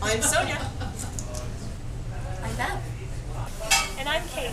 I'm Sonya. I'm Bev. And I'm Kate.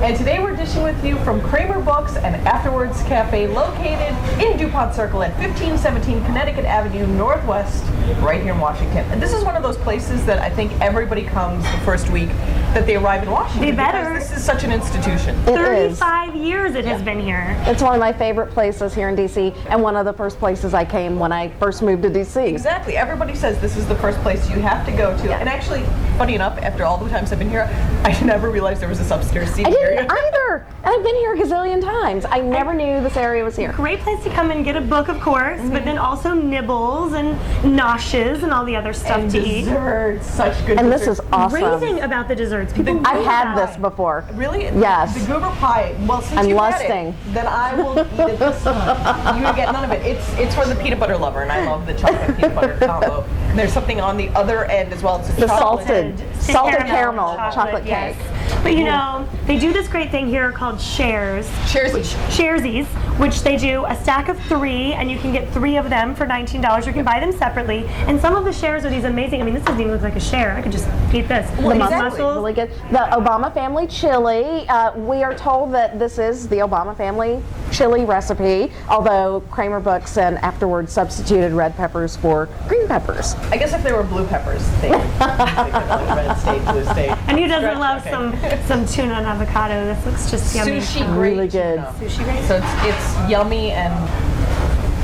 And today we're dishing with you from KramerBooks and Afterwards Cafe, located in DuPont Circle at 1517 Connecticut Avenue Northwest, right here in Washington. And this is one of those places that I think everybody comes the first week that they arrive in Washington. They better. Because this is such an institution. It is. 35 years it has been here. It's one of my favorite places here in DC, and one of the first places I came when I first moved to DC. Exactly. Everybody says this is the first place you have to go to. And actually, funny enough, after all the times I've been here, I never realized there was this upstairs seating I didn't area. either. I've been here a gazillion times. I never knew this area was here. Great place to come and get a book, of course, but then also nibbles and noshes and all the other stuff And to eat. desserts, such good And this desserts. is awesome. Raving about the desserts. People I've rave had about this it. before. Really? Yes. The goober pie. Well, since I'm you've lusting. had it, then I will eat it this time. You get none of it. It's for the peanut butter lover, and I love the chocolate peanut butter combo. And there's something on the other end as well. It's a The chocolate. salted caramel chocolate yes. cake. But you know, they do this great thing here called shares. Sharesies, which they do a stack of 3, and you can get 3 of them for $19. You can buy them separately. And some of the shares are these amazing. I mean, this doesn't even look like a share. I could just eat this. The These mussels, really good. The Obama family chili. We are told that this is the Obama family chili recipe, although KramerBooks and Afterwards substituted red peppers for green peppers. I guess if they were blue peppers, they could like red state, blue state. And who doesn't love Okay. some tuna and avocado? This looks just yummy. Sushi grade Really good. tuna. Sushi grade? So it's yummy and.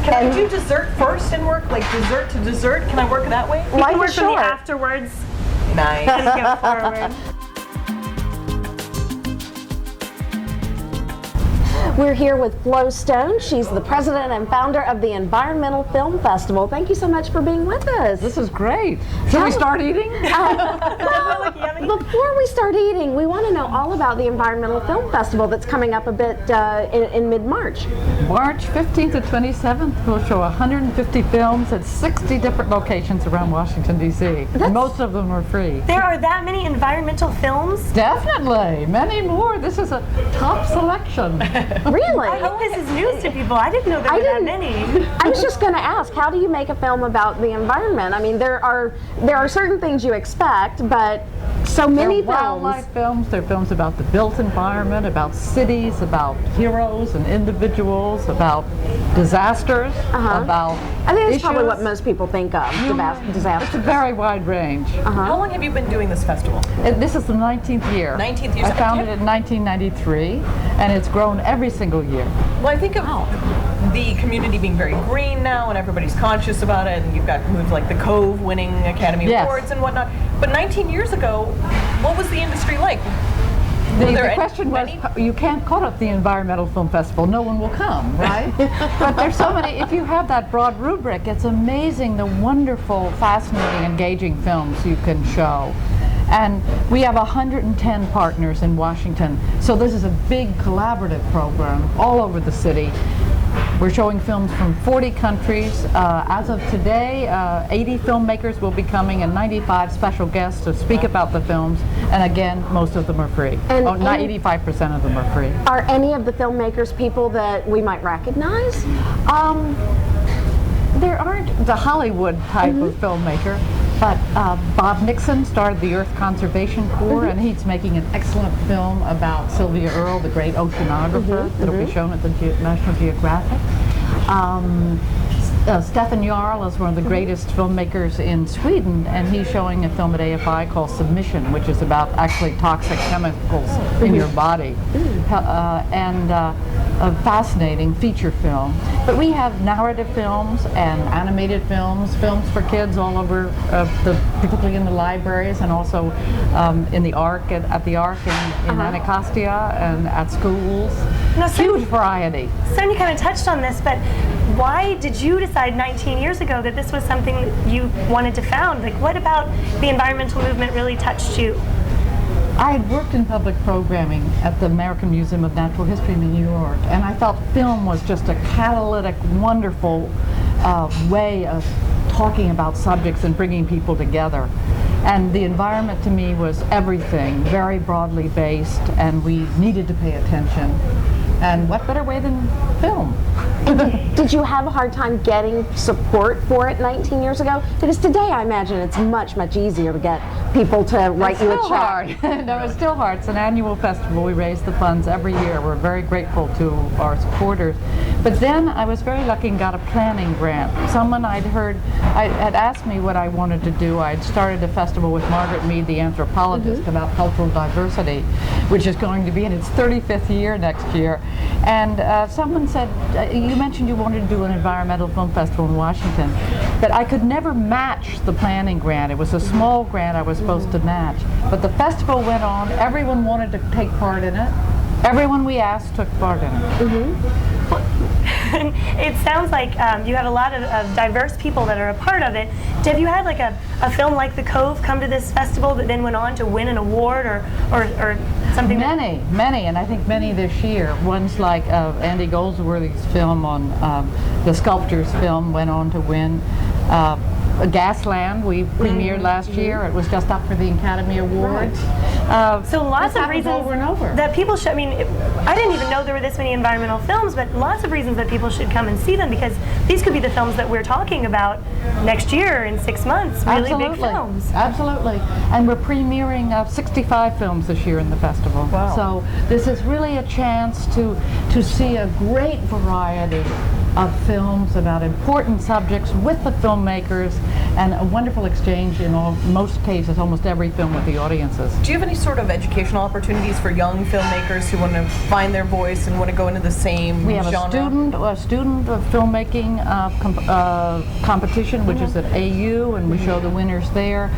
Can I do dessert first and work like dessert to dessert? Can I work that way? You Life can work is from the short. afterwards Nice. and go forward. We're here with Flo Stone. She's the president and founder of the Environmental Film Festival. Thank you so much for being with us. This is great. Should we start eating? Look yummy. Before we start eating, we want to know all about the Environmental Film Festival that's coming up a bit in mid-March. March 15th to 27th, we'll show 150 films at 60 different locations around Washington, D.C. And most of them are free. There are that many environmental films? Definitely. Many more. This is a top selection. Really? I hope this is news to people. I didn't know there were that many. I was just going to ask, how do you make a film about the environment? I mean, there are certain things you expect, but so many They're wildlife films. They're films about the built environment, about cities, about heroes and individuals, about disasters, about I think that's issues. probably what most people think of, It's a disasters. very wide range. How long have you been doing this festival? This is the 19th year. 19th year. I founded it in 1993, and it's grown every single year. Well, I think of the community being very green now, and everybody's conscious about it, and you've got moves like the Cove winning Academy Yes. Awards and whatnot. But 19 years ago, what was the industry like? The question was, you can't call it the Environmental Film Festival. No one will come, right? But there's so many. If you have that broad rubric, it's amazing the wonderful, fascinating, engaging films you can show. And we have 110 partners in Washington. So this is a big collaborative program all over the city. We're showing films from 40 countries. As of today, 80 filmmakers will be coming and 95 special guests to speak about the films. And again, most of them are free. And 85% of them are free. Are any of the filmmakers people that we might recognize? There aren't the Hollywood type of filmmaker, but Bob Nixon started the Earth Conservation Corps, and he's making an excellent film about Sylvia Earle, the great oceanographer, that'll be shown at the National Geographic. Stefan Jarl is one of the greatest filmmakers in Sweden, and he's showing a film at AFI called Submission, which is about actually toxic chemicals in your body. And a fascinating feature film. But we have narrative films and animated films, films for kids all over, particularly in the libraries and also in the ARC, at the ARC in Anacostia and at schools. Now, Huge variety. Sonya kind of touched on this, but why did you decide 19 years ago that this was something that you wanted to found? Like, what about the environmental movement really touched you? I had worked in public programming at the American Museum of Natural History in New York, and I felt film was just a catalytic, wonderful way of talking about subjects and bringing people together. And the environment to me was everything, very broadly based, and we needed to pay attention. And what better way than film? Did you have a hard time getting support for it 19 years ago? Because today I imagine it's much, much easier to get people to write you a check. Hard. No, it's still hard. It's an annual festival. We raise the funds every year. We're very grateful to our supporters. But then I was very lucky and got a planning grant. Someone I'd heard had asked me what I wanted to do. I'd started a festival with Margaret Mead, the anthropologist, about cultural diversity, which is going to be in its 35th year next year. And someone said, you mentioned you wanted to do an environmental film festival in Washington, but I could never match the planning grant. It was a small grant I was supposed to match. But the festival went on. Everyone wanted to take part in it. Everyone we asked took part in it. It sounds like you have a lot of diverse people that are a part of it. Have you had like a film like The Cove come to this festival that then went on to win an award or something? Many, and I think many this year. Ones like Andy Goldsworthy's film on the Sculptors film went on to win. Gasland, we premiered last year. It was just up for the Academy Award. So lots of reasons over and over. that people should, I mean, I didn't even know there were this many environmental films, but lots of reasons that people should come and see them, because these could be the films that we're talking about next year in 6 months, really big films. Absolutely. And we're premiering 65 films this year in the festival. Wow. So this is really a chance to see a great variety of films about important subjects with the filmmakers, and a wonderful exchange in most cases, almost every film, with the audiences. Do you have any sort of educational opportunities for young filmmakers who want to find their voice and want to go into the same We have genre? a student of filmmaking competition, which is at AU, and we show the winners there.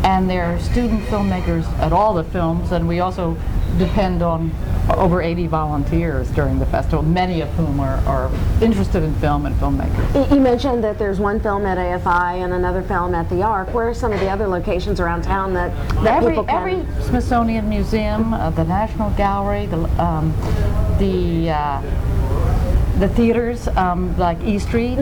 And there are student filmmakers at all the films, and we also depend on over 80 volunteers during the festival, many of whom are interested in film and filmmakers. You mentioned that there's one film at AFI and another film at the Arc. Where are some of the other locations around town that people can... Every Smithsonian Museum, the National Gallery, the theaters like E Street,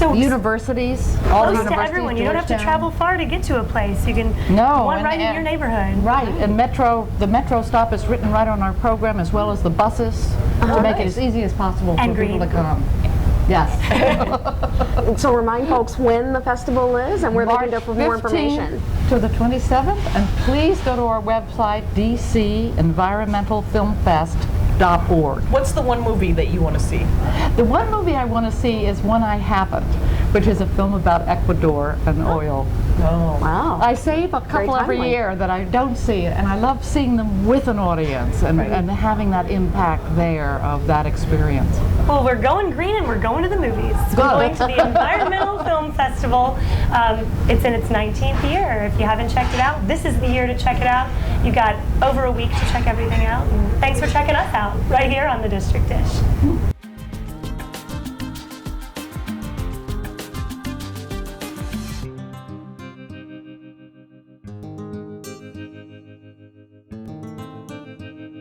So universities, all the close to universities. everyone. You don't have to travel far to get to a place. You can one right in your neighborhood. Right, and the metro stop is written right on our program, as well as the buses, to make it as easy as possible for people to come. Yes. So remind folks when the festival is and where they can go for more information. To the 27th, and please go to our website, dcenvironmentalfilmfest.org. What's the one movie that you want to see? The one movie I want to see is When I Happened, which is a film about Ecuador and oil. Oh. Wow. I save a couple every year that I don't see it, and I love seeing them with an audience and having that impact there of that experience. Well, we're going green and we're going to the movies. We're going to the Environmental Film Festival. It's in its 19th year. If you haven't checked it out, this is the year to check it out. You've got over a week to check everything out. And thanks for checking us out right here on the District Dish.